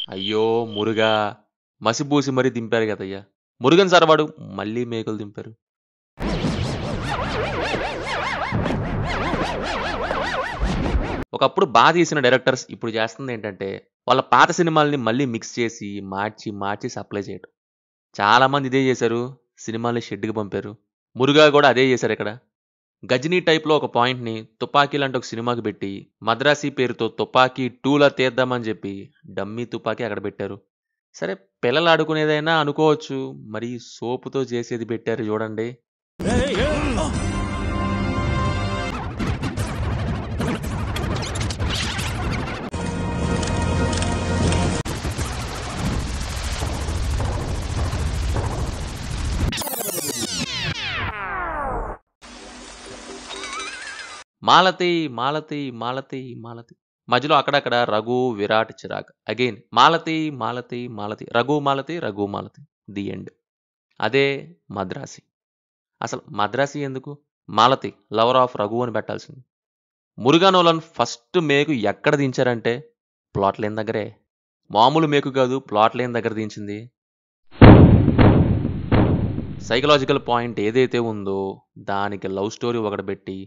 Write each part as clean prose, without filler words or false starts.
అయ్యో! మురుగా మసిపూసి మరీ దింపారు గదయ్యా! మురుగన్ సార్ వాడు మళ్ళీ మేకులు దింపారు. ఒకప్పుడు తీసిన డైరెక్టర్స్ ఇప్పుడు చేస్తుందేంటంటే, వాళ్ళ పాత సినిమాల్ని మళ్ళీ మిక్స్ చేసి, మార్చి సప్లై చేయటం. చాలా మంది ఇదే చేశారు. సినిమాల్ని షెడ్‌కి పంపారు. మురుగా గూడా అదే చేశారిక్కడ. 'గజినీ' టైప్‌లో ఒక పాయింట్‌ని 'తుపాకీ' లాంటి ఒక సినిమాకి పెట్టి, 'మద్రాసి' పేరుతో 'తుపాకీ 2'లా తీద్దామని చెప్పి డమ్మీ తుపాకీ అక్కడ పెట్టారు. సరే పిల్లలు ఆడుకునేదైనా అనుకోవచ్చు. మరి సోపుతో చేసేది పెట్టారు చూడండి. మాలతి, మాలతి, మాలతి, మాలతి. మధ్యలో అక్కడక్కడ Raghu, Virat, Chirag. Again Malathi, Malathi, Malathi. Raghu, Malathi, Raghu, Malathi. The end. అదే మద్రాసి. అసలు మద్రాసి ఎందుకు? మాలతి లవర్ ఆఫ్ రఘు అని పెట్టాల్సింది. మురుగానోలన్ ఫస్ట్ మేకు ఎక్కడ దించారంటే ప్లాట్ లేని దగ్గరే. మామూలు మేకు కాదు, ప్లాట్ లేని దగ్గర దించింది. సైకలాజికల్ పాయింట్ ఏదైతే ఉందో దానికి లవ్ స్టోరీ ఒకటి పెట్టి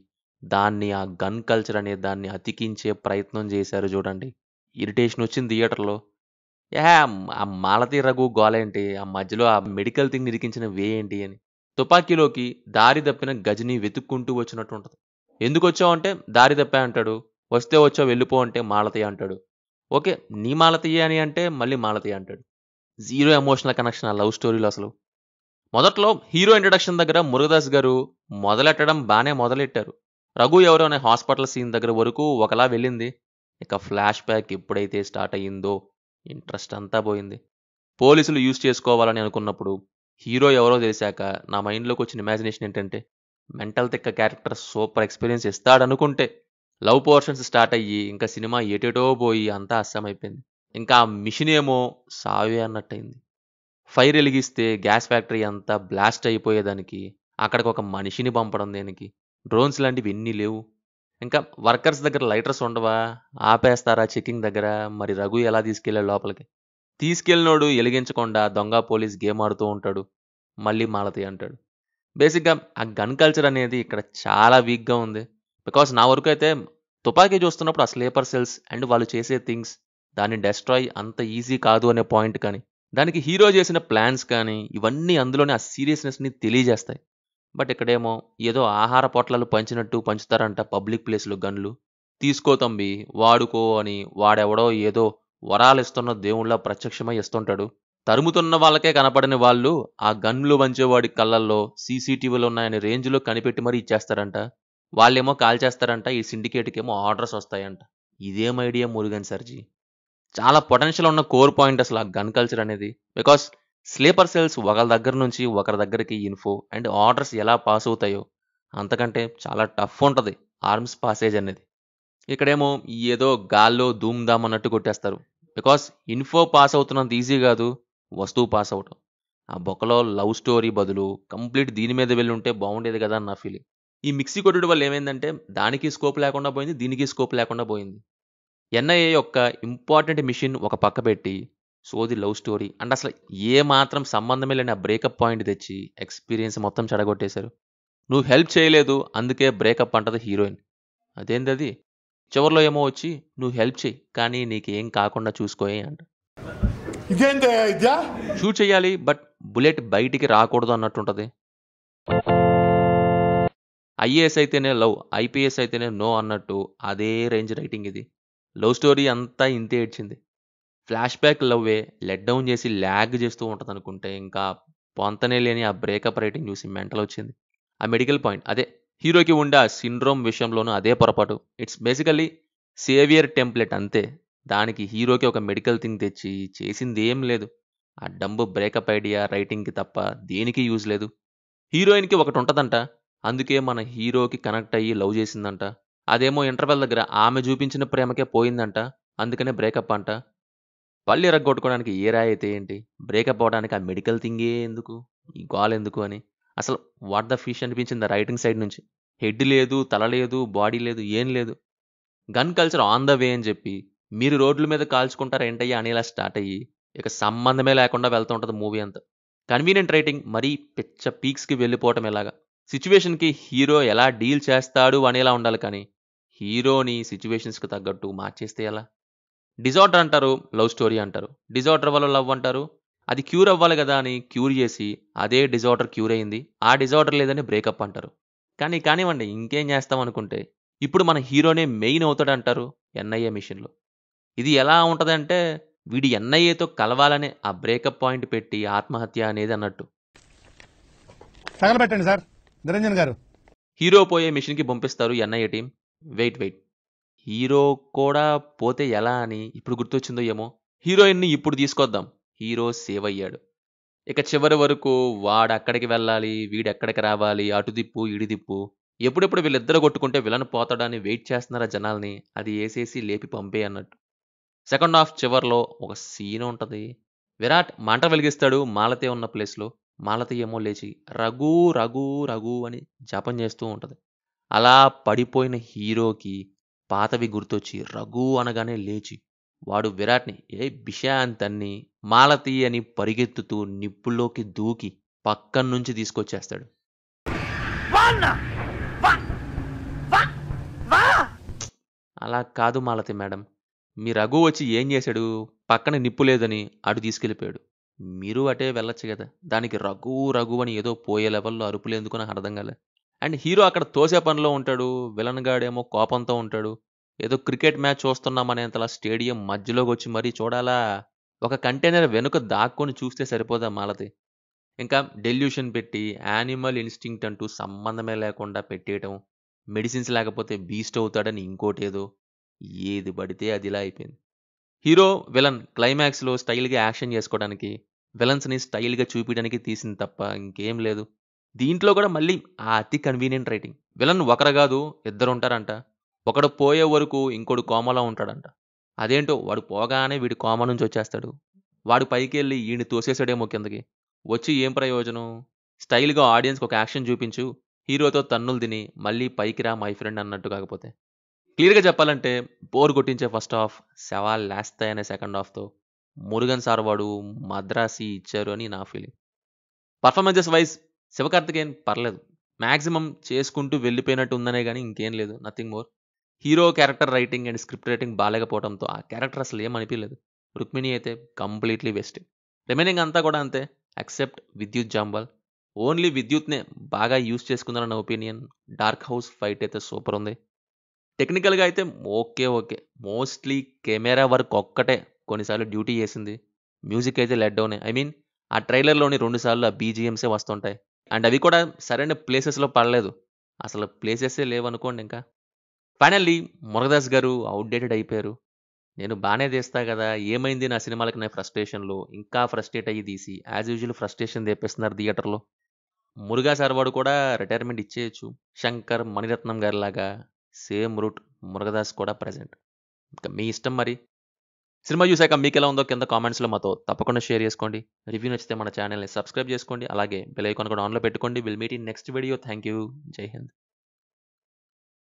దాన్ని ఆ గన్ కల్చర్ అనే దాన్ని అతికించే ప్రయత్నం చేశారు చూడండి. ఇరిటేషన్ వచ్చింది థియేటర్‌లో. యాహ్! ఆ మాలతి రఘు గోలేంటి? ఆ మధ్యలో ఆ మెడికల్ థింగ్ ఇరికించిన వే ఏంటి అని. తుపాకీలోకి దారి తప్పిన గజిని వెతుక్కుంటూ వచ్చినట్టు ఉంటది. ఎందుకొచ్చావంటే దారి తప్పా అంటాడు. వస్తే వచ్చావు వెళ్ళిపో అంటే మాలతి అంటాడు. ఓకే. నీ మాలతియే అని అంటే మళ్ళీ మాలతి అంటాడు. జీరో ఎమోషనల్ కనెక్షన్ ఆ లవ్ స్టోరీలో అసలు. మొదట్లో హీరో ఇంట్రడక్షన్ దగ్గర మురుగదాస్ గారు మొదలెట్టడం బానే మొదలెట్టారు. రఘు ఎవరు అనే హాస్పిటల్ సీన్ దగ్గర వరకు ఒకలా వెళ్ళింది. ఇక ఫ్లాష్ బ్యాక్ ఎప్పుడైతే స్టార్ట్ అయ్యిందో ఇంట్రెస్ట్ అంతా పోయింది. పోలీసులు యూజ్ చేసుకోవాలని అనుకున్నప్పుడు హీరో ఎవరో తెలిసాక నా మైండ్లోకి వచ్చిన ఇమాజినేషన్ ఏంటంటే మెంటల్ తిక్క క్యారెక్టర్ సూపర్ ఎక్స్పీరియన్స్ ఇస్తాడనుకుంటే లవ్ పోర్షన్స్ స్టార్ట్ అయ్యి ఇంకా సినిమా ఏటేటో పోయి అంతా అస్సమైపోయింది. ఇంకా ఆ మిషన్ ఏమో సావే అన్నట్టయింది. ఫైర్ ఎలిగిస్తే గ్యాస్ ఫ్యాక్టరీ అంతా బ్లాస్ట్ అయిపోయేదానికి, అక్కడికొక మనిషిని పంపడం దేనికి? డ్రోన్స్ లాంటివి ఎన్ని లేవు. ఇంకా వర్కర్స్ దగ్గర లైటర్స్ ఉండవా? ఆపేస్తారా చెకింగ్ దగ్గర? మరి రఘు ఎలా తీసుకెళ్ళాడు లోపలికి? తీసుకెళ్ళినోడు ఎలిగించకుండా దొంగ పోలీస్ గేమ్ ఆడుతూ ఉంటాడు. మళ్ళీ మాలతి అంటాడు. బేసిక్‌గా ఆ గన్ కల్చర్ అనేది ఇక్కడ చాలా వీక్‌గా ఉంది. బికాజ్ నా వరకైతే తుపాకీ చూస్తున్నప్పుడు ఆ స్లీపర్ సెల్స్ అండ్ వాళ్ళు చేసే థింగ్స్ దాన్ని డెస్ట్రాయ్ అంత ఈజీ కాదు అనే పాయింట్ కానీ, దానికి హీరో చేసిన ప్లాన్స్ కానీ, ఇవన్నీ అందులోనే ఆ సీరియస్‌నెస్‌ని తెలియజేస్తాయి. బట్ ఇక్కడేమో ఏదో ఆహార పొట్లాలు పంచినట్టు పంచుతారంట పబ్లిక్ ప్లేస్‌లో గన్‌లు. తీసుకో తంబి, వాడుకో అని వాడెవడో ఏదో వరాలిస్తున్న దేవుడిలా ప్రత్యక్షమై ఇస్తుంటాడు. తరుముతున్న వాళ్ళకే కనపడని వాళ్ళు ఆ గన్‌లు వంచేవాడి కళ్ళల్లో సీసీటీవీలు ఉన్నాయనే రేంజ్‌లో కనిపెట్టి మరీ ఇచ్చేస్తారంట. వాళ్ళేమో కాల్చేస్తారంట. ఈ సిండికేట్‌కేమో ఆర్డర్స్ వస్తాయంట. ఇదేం ఐడియా మురుగన్ సార్‌జీ. చాలా పొటెన్షియల్ ఉన్న కోర్ పాయింట్ అసలు ఆ గన్ కల్చర్ అనేది. బికాస్ స్లీపర్ సెల్స్ ఒకళ్ళ దగ్గర నుంచి ఒకరి దగ్గరికి ఇన్ఫో అండ్ ఆర్డర్స్ ఎలా పాస్ అవుతాయో అంతకంటే చాలా టఫ్ ఉంటది ఆర్మ్స్ పాసేజ్ అనేది. ఇక్కడేమో ఏదో గాల్లో ధూమ్ ధామ్ అన్నట్టు కొట్టేస్తారు. బికాస్ ఇన్ఫో పాస్ అవుతున్నంత ఈజీ కాదు వస్తువు పాస్ అవ్వటం. ఆ బొక్కలో లవ్ స్టోరీ బదులు కంప్లీట్ దీని మీద వెళ్ళుంటే బాగుండేది కదా అని నా ఫీలింగ్. ఈ మిక్సీ కొట్టుడు వల్ల ఏమైందంటే దానికి స్కోప్ లేకుండా పోయింది, దీనికి స్కోప్ లేకుండా పోయింది. ఎన్ఐఏ యొక్క ఇంపార్టెంట్ మిషన్ ఒక పక్క పెట్టి సోది లవ్ స్టోరీ అండ్ అసలు ఏ మాత్రం సంబంధమే లేని ఆ బ్రేకప్ పాయింట్ తెచ్చి ఎక్స్పీరియన్స్ మొత్తం చెడగొట్టేశారు. నువ్వు హెల్ప్ చేయలేదు అందుకే బ్రేకప్ అంటది హీరోయిన్. అదేందది? చివర్లో ఏమో వచ్చి నువ్వు హెల్ప్ చెయ్యి కానీ నీకేం కాకుండా చూసుకోయే అంట. ఇదేంటయ్యా ఇద్యా? షూట్ చేయాలి బట్ బుల్లెట్ బయటికి రాకూడదు అన్నట్టుంటది. ఐఏఎస్ అయితేనే లవ్, ఐపీఎస్ అయితేనే నో అన్నట్టు అదే రేంజ్ రైటింగ్ ఇది. లవ్ స్టోరీ అంతా ఇంతే ఏడ్చింది. ఫ్లాష్ బ్యాక్ లవ్వే లెట్ డౌన్ చేసి ల్యాగ్ చేస్తూ ఉంటదనుకుంటే ఇంకా పొంతనే లేని ఆ బ్రేకప్ రైటింగ్ చూసి మెంటల్ వచ్చింది. ఆ మెడికల్ పాయింట్ అదే హీరోకి ఉండే ఆ సిండ్రోమ్ విషయంలోనూ అదే పొరపాటు. ఇట్స్ బేసికల్లీ సేవియర్ టెంప్లెట్ అంతే. దానికి హీరోకి ఒక మెడికల్ థింగ్ తెచ్చి చేసింది ఏం లేదు. ఆ డంబు బ్రేకప్ ఐడియా రైటింగ్‌కి తప్ప దేనికి యూజ్ లేదు. హీరోయిన్‌కి ఒకటి ఉంటదంట. అందుకే మన హీరోకి కనెక్ట్ అయ్యి లవ్ చేసిందంట. అదేమో ఇంటర్వెల్ దగ్గర ఆమె చూపించిన ప్రేమకే పోయిందంట. అందుకనే బ్రేకప్ అంట. పళ్ళు ఇరగ్గొట్టుకోవడానికి ఏ రాయి అయితే ఏంటి? బ్రేకప్ అవ్వడానికి ఆ మెడికల్ థింగే ఎందుకు? ఈ గోలెందుకు అని. అసలు వాట్ ద ఫిష్ అనిపించింది ఆ రైటింగ్ సైడ్ నుంచి. హెడ్ లేదు, తల లేదు, బాడీ లేదు, ఏం లేదు. Gun culture on the way అని చెప్పి మీరు రోడ్ల మీద కాల్చుకుంటారు ఏంటయ్యా అనేలా స్టార్ట్ అయ్యి ఇక సంబంధమే లేకుండా వెళ్తూ ఉంటుంది మూవీ అంతా. కన్వీనియంట్ రైటింగ్ మరీ పిచ్చ పీక్స్కి వెళ్ళిపోవటం ఎలాగా, సిచ్యువేషన్కి హీరో ఎలా డీల్ చేస్తాడు అనేలా ఉండాలి, కానీ హీరోని సిచ్యువేషన్స్కి తగ్గట్టు మార్చేస్తే ఎలా? డిజార్డర్ అంటారు, లవ్ స్టోరీ అంటారు. డిజార్డర్ వల్ల లవ్ అంటారు. అది క్యూర్ అవ్వాలి కదా అని క్యూర్ చేసి అదే డిజార్డర్ క్యూర్ అయింది, ఆ డిజార్డర్ లేదని బ్రేకప్ అంటారు. కానీ కానివ్వండి, ఇంకేం చేస్తాం అనుకుంటే ఇప్పుడు మన హీరోనే మెయిన్ అవుతాడు అంటారు ఎన్ఐఏ మిషన్లో. ఇది ఎలా ఉంటుందంటే వీడి ఎన్ఐఏతో కలవాలనే ఆ బ్రేకప్ పాయింట్ పెట్టి ఆత్మహత్య అనేది అన్నట్టు. తగలబెట్టండి సార్ నిరంజన్ గారు. హీరో పోయే మిషన్కి పంపిస్తారు NIA team. Wait wait, hero కూడా పోతే ఎలా అని ఇప్పుడు గుర్తొచ్చిందో ఏమో. హీరోయిన్ని ఇప్పుడు తీసుకొద్దాం. హీరో సేవ్ అయ్యాడు. ఇక చివరి వరకు వాడు అక్కడికి వెళ్ళాలి, వీడు ఎక్కడికి రావాలి, అటు దిప్పు ఇటు దిప్పు. ఎప్పుడెప్పుడు వీళ్ళిద్దరు కొట్టుకుంటే విలన్ పోతాడని వెయిట్ చేస్తున్నారా జనాల్ని, అది వేసేసి లేపి పంపే అన్నట్టు. సెకండ్ హాఫ్ చివర్లో ఒక సీన్ ఉంటుంది. విరాట్ మంట వెలిగిస్తాడు మాలతి ఉన్న ప్లేస్లో. మాలతి ఏమో లేచి రఘు రఘు రఘు అని జపం చేస్తూ ఉంటుంది. అలా పడిపోయిన హీరోకి పాతవి గుర్తొచ్చి రఘు అనగానే లేచి వాడు విరాట్ని ఏ బిషా అని తన్ని మాలతి అని పరిగెత్తుతూ నిప్పుల్లోకి దూకి పక్కన నుంచి తీసుకొచ్చేస్తాడు. అలా కాదు మాలతి మేడం, మీ రఘు వచ్చి ఏం చేశాడు, పక్కన నిప్పు లేదని అటు తీసుకెళ్ళిపోయాడు. మీరు అటే వెళ్ళొచ్చు కదా, దానికి రఘు రఘు అని ఏదో పోయే లెవెల్లో అరుపులు ఎందుకు నాకు అర్థం కాలే. అండ్ హీరో అక్కడ తోసే పనిలో ఉంటాడు, విలన్ గాడేమో కోపంతో ఉంటాడు. ఏదో క్రికెట్ మ్యాచ్ చూస్తున్నామనేంతలా స్టేడియం మధ్యలోకి వచ్చి మరీ చూడాలా? ఒక కంటైనర్ వెనుక దాక్కొని చూస్తే సరిపోదా మాలతి? ఇంకా డెల్యూషన్ పెట్టి యానిమల్ ఇన్స్టింక్ట్ అంటూ సంబంధమే లేకుండా పెట్టేయటం, మెడిసిన్స్ లేకపోతే బీస్ట్ అవుతాడని ఇంకోటేదో, ఏది పడితే అది ఇలా అయిపోయింది. హీరో విలన్ క్లైమాక్స్లో స్టైల్గా యాక్షన్ చేసుకోవడానికి, విలన్స్ని స్టైల్గా చూపించడానికి తీసింది తప్ప ఇంకేం లేదు. దీంట్లో కూడా మళ్ళీ ఆ అతి కన్వీనియంట్ రైటింగ్. విలన్ ఒకరు కాదు ఇద్దరు ఉంటారంట. ఒకడు పోయే వరకు ఇంకోడు కోమలో ఉంటాడంట. అదేంటో వాడు పోగానే వీడు కోమ నుంచి వచ్చేస్తాడు. వాడు పైకి వెళ్ళి ఈయన్ని తోసేసాడేమో కిందకి. వచ్చి ఏం ప్రయోజనం? స్టైల్గా ఆడియన్స్కి ఒక యాక్షన్ చూపించు, హీరోతో తన్నులు తిని మళ్ళీ పైకి రా మై ఫ్రెండ్ అన్నట్టు. కాకపోతే క్లియర్గా చెప్పాలంటే బోర్ కొట్టించే ఫస్ట్ హాఫ్, శవాలు లేస్తాయనే సెకండ్ హాఫ్తో మురుగన్ సార్ వాడు మద్రాసి ఇచ్చారు అని నా ఫీలింగ్. పర్ఫార్మెన్సెస్ వైజ్ శివకార్తికేయన్ పర్లేదు, మ్యాక్సిమం చేసుకుంటూ వెళ్ళిపోయినట్టు ఉందనే కానీ ఇంకేం లేదు, nothing more. Hero character writing and script writing బాగాలేకపోవడంతో ఆ క్యారెక్టర్ అసలు ఏం అనిపించలేదు. రుక్మిణి అయితే కంప్లీట్లీ వేస్ట్. రిమైనింగ్ అంతా కూడా అంతే ఎక్సెప్ట్ విద్యుత్ జాంబాల్. ఓన్లీ విద్యుత్నే బాగా యూస్ చేసుకుందారన్న ఒపీనియన్. డార్క్ హౌస్ ఫైట్ అయితే సూపర్ ఉంది. టెక్నికల్గా అయితే okay okay, mostly camera work ఒక్కటే కొన్నిసార్లు డ్యూటీ చేసింది. మ్యూజిక్ అయితే లెట్ డౌనే. ఐ మీన్ ఆ ట్రైలర్లోని 2 సార్లు ఆ బీజిఎంసే వస్తుంటాయి. అండ్ అవి కూడా సరైన ప్లేసెస్లో పడలేదు. అసలు ప్లేసెసే లేవనుకోండి. ఇంకా ఫైనల్లీ మురుగదాస్ గారు అవుట్డేటెడ్ అయిపోయారు. నేను బాగానే తీస్తా కదా, ఏమైంది నా సినిమాలకి నా ఫ్రస్ట్రేషన్లో ఇంకా ఫ్రస్ట్రేట్ అయ్యి తీసి యాజ్ యూజువల్ ఫ్రస్ట్రేషన్ తెప్పిస్తున్నారు థియేటర్లో. మురుగా సార్ వాడు కూడా రిటైర్మెంట్ ఇచ్చేయచ్చు. శంకర్ మణిరత్నం గారి లాగా సేమ్ రూట్ మురుగదాస్ కూడా ప్రజెంట్. ఇంకా మీ ఇష్టం మరి. సినిమా చూసాక మీకు ఎలా ఉందో కింద కామెంట్స్లో మాతో తప్పకుండా షేర్ చేసుకోండి. రివ్యూ నచ్చితే మన ఛానల్ని సబ్స్క్రైబ్ చేసుకోండి. అలాగే బెల్ ఐకాన్ కూడా ఆన్లో పెట్టుకోండి. Will meet in next video. Thank you. జై హింద్.